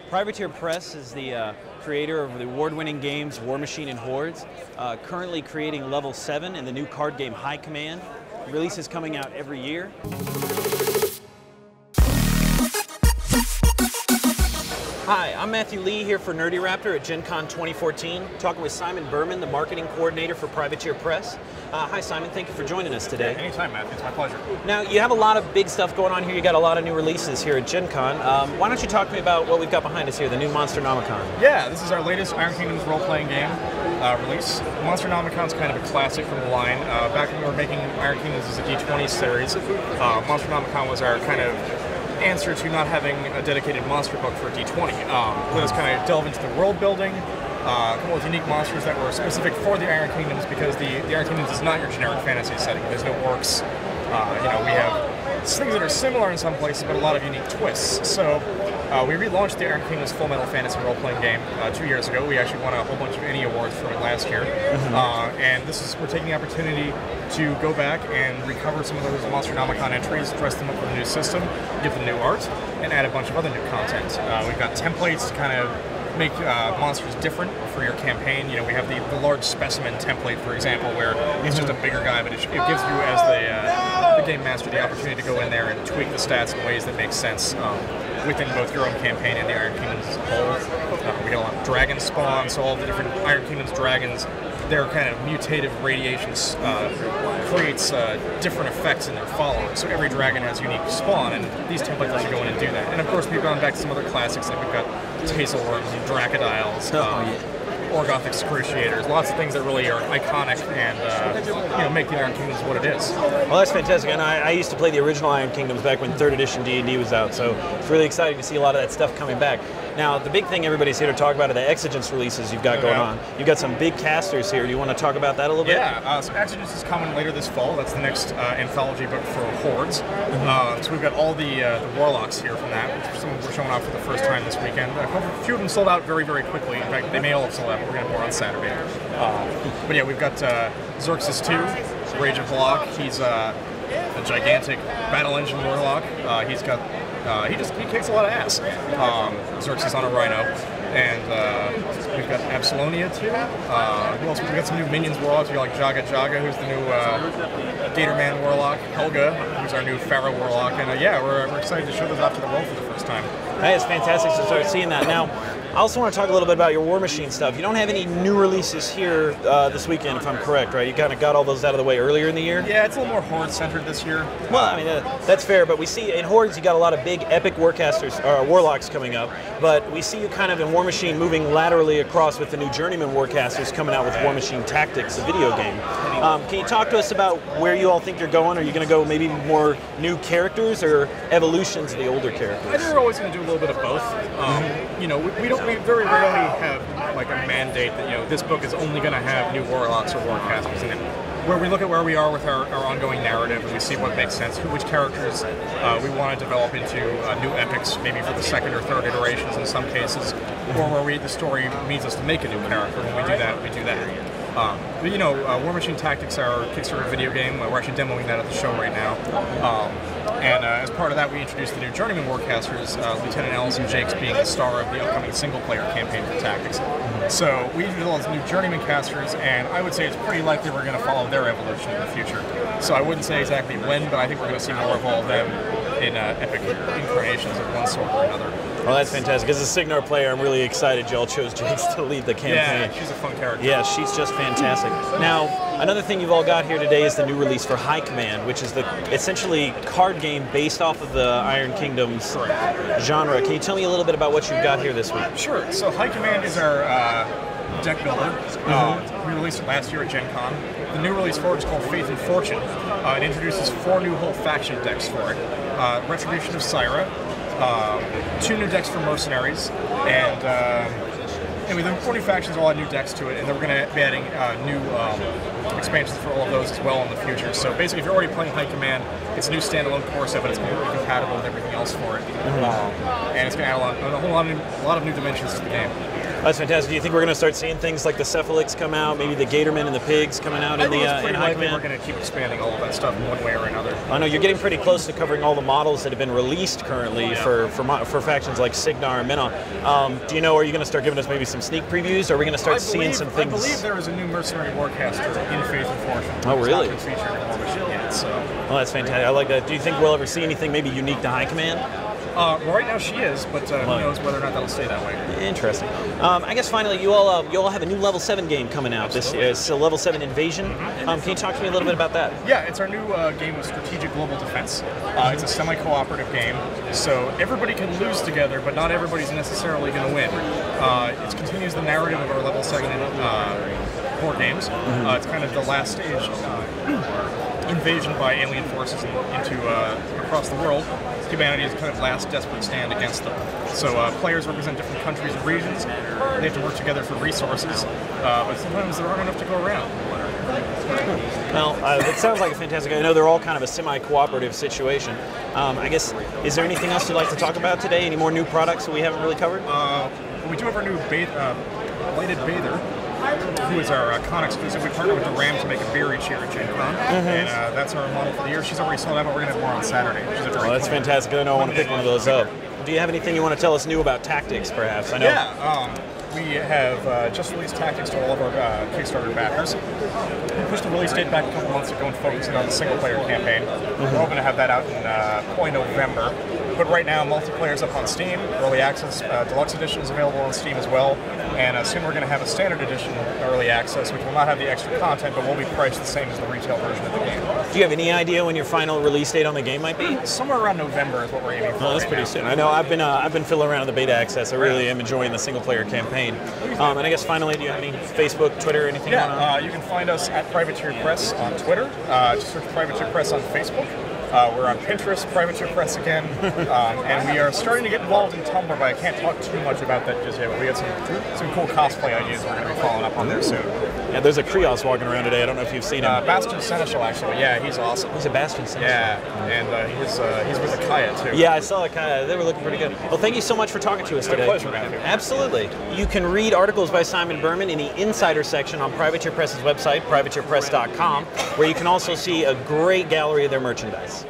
Privateer Press is the creator of the award-winning games War Machine and Hordes, currently creating Level 7 in the new card game High Command. Releases coming out every year. Hi, I'm Matthew Lee here for NerdyRaptor at GenCon 2014, talking with Simon Berman, the marketing coordinator for Privateer Press. Hi Simon, thank you for joining us today. Yeah, anytime, Matthew, it's my pleasure. Now, you have a lot of big stuff going on here. You got a lot of new releases here at GenCon. Why don't you talk to me about what we've got behind us here, the new Monsternomicon? Yeah, this is our latest Iron Kingdoms role-playing game release. Monsternomicon is kind of a classic from the line. Back when we were making Iron Kingdoms as a D20 series, Monsternomicon was our kind of answer to not having a dedicated monster book for D20. Let us kind of delve into the world building, a couple of unique monsters that were specific for the Iron Kingdoms, because the Iron Kingdoms is not your generic fantasy setting. There's no orcs. We have things that are similar in some places, but a lot of unique twists. So we relaunched the Iron Kingdoms Full Metal Fantasy role-playing game 2 years ago. We actually won a whole bunch of Annie awards for it last year. And we're taking the opportunity to go back and recover some of those Monsternomicon entries, dress them up with a new system, give them new art, and add a bunch of other new content. We've got templates to kind of make monsters different for your campaign. We have the large specimen template, for example, where it's just a bigger guy, but it gives you, as the game master, the opportunity to go in there and tweak the stats in ways that make sense within both your own campaign and the Iron Kingdoms as a whole. We got a lot of dragon spawn, so all the different Iron Kingdoms dragons, their kind of mutative radiations creates different effects in their followers. So every dragon has unique spawn, and these templates actually go in and do that. And of course, we've gone back to some other classics, like we've got Tazelworms and Dracodiles, Orgoth Excruciators, lots of things that really are iconic and make the Iron Kingdoms what it is. Well, that's fantastic, and I used to play the original Iron Kingdoms back when 3rd edition D&D was out, so it's really exciting to see a lot of that stuff coming back. Now, the big thing everybody's here to talk about are the Exigence releases you've got going on. You've got some big casters here. Do you want to talk about that a little bit? Yeah, so Exigence is coming later this fall. That's the next anthology book for Hordes. So we've got all the Warlocks here from that, which some we're showing off for the first time this weekend. A few of them sold out very, very quickly. In fact, they may all have sold out, but we're going to have more on Saturday. But yeah, we've got Xerxes 2, Rage of Halak. He's a gigantic battle engine warlock. He's got he kicks a lot of ass. Xerxes on a rhino, and we've got Absalonia too. Who else? We've got some new minions warlocks. We got like Jaga, who's the new Gatorman warlock. Helga, who's our new Pharaoh warlock, and yeah, we're excited to show those off to the world for the first time. Hey, it's fantastic to start seeing that now. I also want to talk a little bit about your War Machine stuff. You don't have any new releases here this weekend, if I'm correct, right? You kind of got all those out of the way earlier in the year? Yeah, it's a little more Horde-centered this year. Well, I mean, that's fair, but we see in Hordes you got a lot of big epic warlocks coming up, but we see you kind of in War Machine moving laterally across with the new Journeyman Warcasters coming out with War Machine Tactics, a video game. Can you talk to us about where you all think you're going? Are you going to go maybe more new characters or evolutions of the older characters? I think we're always going to do a little bit of both. We very rarely have like a mandate that this book is only going to have new warlocks or warcasters in it. Where we look at where we are with our ongoing narrative, and we see what makes sense, which characters we want to develop into new epics, maybe for the 2nd or 3rd iterations in some cases, or where the story needs us to make a new character. When we do that, we do that. War Machine Tactics, our Kickstarter video game, we're actually demoing that at the show right now. And as part of that, we introduced the new Journeyman Warcasters, Lieutenant Allison Jakes being the star of the upcoming single-player campaign for Tactics. So we introduced all these new Journeyman casters, and I would say it's pretty likely we're going to follow their evolution in the future. So I wouldn't say exactly when, but I think we're going to see more of all of them in epic incarnations of one sort or another. Well, that's fantastic. As a Signar player, I'm really excited y'all chose Jakes to lead the campaign. Yeah, she's a fun character. Yeah, she's just fantastic. Now, another thing you've all got here today is the new release for High Command, which is the essentially card game based off of the Iron Kingdoms genre. Can you tell me a little bit about what you've got here this week? Sure. So High Command is our deck builder. We released it last year at Gen Con. The new release for it is called Faith and Fortune. It introduces 4 new whole faction decks for it. Retribution of Syra, 2 new decks for Mercenaries, and the 40 factions all add new decks to it, and then we're going to be adding new expansions for all of those as well in the future. So basically, if you're already playing High Command, it's a new standalone core set, but it's completely compatible with everything else for it. and it's going to add a lot of new dimensions to the game. That's fantastic. Do you think we're going to start seeing things like the Cephalix come out, maybe the Gatorman and the pigs coming out in High Command? We're going to keep expanding all of that stuff in one way or another. I know you're getting pretty close to covering all the models that have been released currently for factions like Signar and Minna. Do you know, are you going to start giving us maybe some sneak previews? Or are we going to start seeing some things? I believe there is a new mercenary warcaster in Faith and Fortune. Oh, really? It's not been featured in War Machine yet, so. Well, that's fantastic. I like that. Do you think we'll ever see anything maybe unique to High Command? Well, right now she is, but who knows whether or not that'll stay that way. Interesting. I guess finally, you all have a new Level 7 game coming out this year. It's a Level 7 Invasion. Can you talk to me a little bit about that? Yeah, it's our new game of strategic global defense. It's a semi-cooperative game, so everybody can lose together, but not everybody's necessarily going to win. It continues the narrative of our Level 7 core games. It's kind of the last stage invasion by alien forces into across the world. Humanity's kind of last desperate stand against them. So players represent different countries and regions. They have to work together for resources, but sometimes there aren't enough to go around. Well, it sounds like a fantastic. I know they're all kind of a semi-cooperative situation. I guess, is there anything else you'd like to talk about today? Any more new products that we haven't really covered? We do have our new Bladed Bather, who is our con exclusive. We partner with the Ram to make a beer each year at GenCon, and that's our model for the year. She's already sold out, but we're going to have more on Saturday. Oh, that's fantastic. I know I want to pick one of those up. Do you have anything you want to tell us new about Tactics, perhaps? I know. Yeah, we have just released Tactics to all of our Kickstarter backers. We pushed the release date back a couple months ago and focusing on the single-player campaign. We're hoping to have that out in early November. But right now, multiplayer is up on Steam. Early Access Deluxe Edition is available on Steam as well. And soon we're going to have a Standard Edition Early Access, which will not have the extra content, but will be priced the same as the retail version of the game. Do you have any idea when your final release date on the game might be? Somewhere around November is what we're aiming for. Oh, that's pretty soon. I know I've been fiddling around with the beta access. I really am enjoying the single-player campaign. And I guess finally, do you have any Facebook, Twitter, anything? Yeah, you can find us at Privateer Press on Twitter. Just search Privateer Press on Facebook. We're on Pinterest, Privateer Press again, and we are starting to get involved in Tumblr, but I can't talk too much about that just yet. But we got some cool cosplay ideas we're going to be following up on there soon. Yeah, there's a Krios walking around today. I don't know if you've seen him. Bastion Seneschal, actually. Yeah, he's awesome. He's a Bastion Seneschal. Yeah, and he's with the Kaya, too. Yeah, I saw the Kaya. They were looking pretty good. Well, thank you so much for talking to us today. My pleasure, Matthew. Absolutely. You can read articles by Simon Berman in the Insider section on Privateer Press's website, privateerpress.com, where you can also see a great gallery of their merchandise.